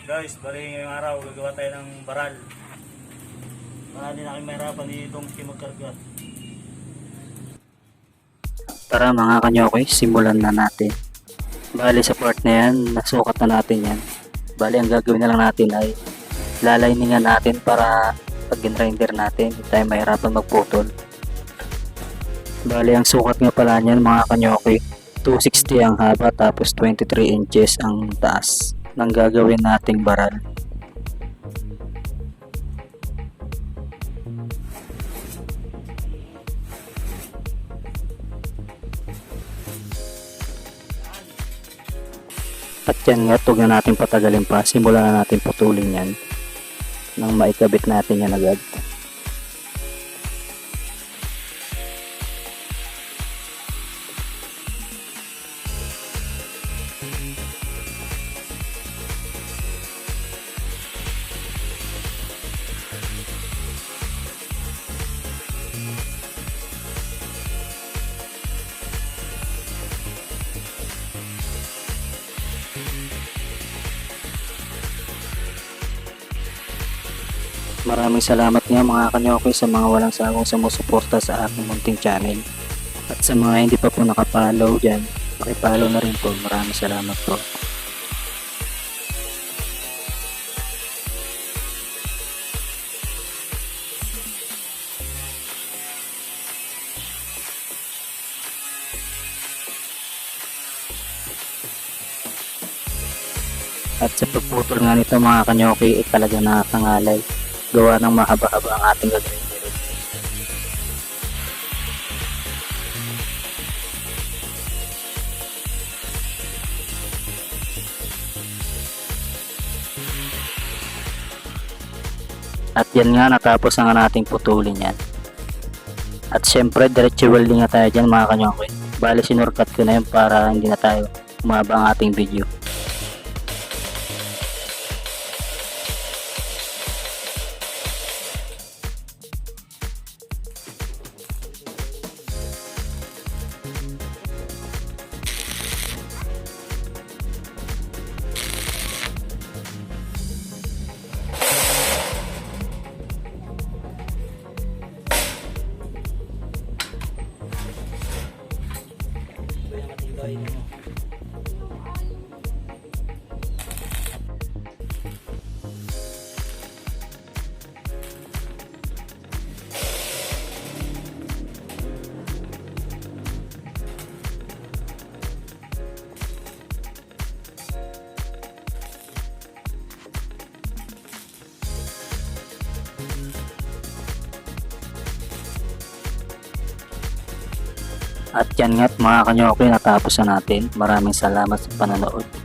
Guys, bali ngayong araw gagawa tayo ng baral. Para hindi na kami mahirapan itong magkarga. Tara mga kanyokoy, simulan na natin. Bali sa part na yan, nasukat na natin yan. Bali ang gagawin na lang natin ay laliningan natin para pag grinder natin, hindi tayo mahirapan magputol. Bali ang sukat nga pala niyan mga kanyokoy, 260 ang haba tapos 23 inches ang taas ng gagawin nating baral. At yan nga, huwag na natin patagalin pa, simulan na natin putulin yan nang maikabit natin yan agad. Maraming salamat nga mga kanyokoy sa mga walang sawang sumusuporta sa aking munting channel. At sa mga hindi pa po nakapollow dyan, pakipollow na rin po. Maraming salamat po. At sa pagputol nga nito mga kanyokoy ay talagang nakakangalay. Gawa ng mahaba-haba ang ating gagawin. At yan nga, natapos na nga nating putulin yan. At syempre diretso welding na tayo dyan mga kanyokoy. Bali sinurkat ko na yun para hindi na tayo umaba ang ating video. At yan nga't mga kanyokoy, natapos na natin. Maraming salamat sa panonood.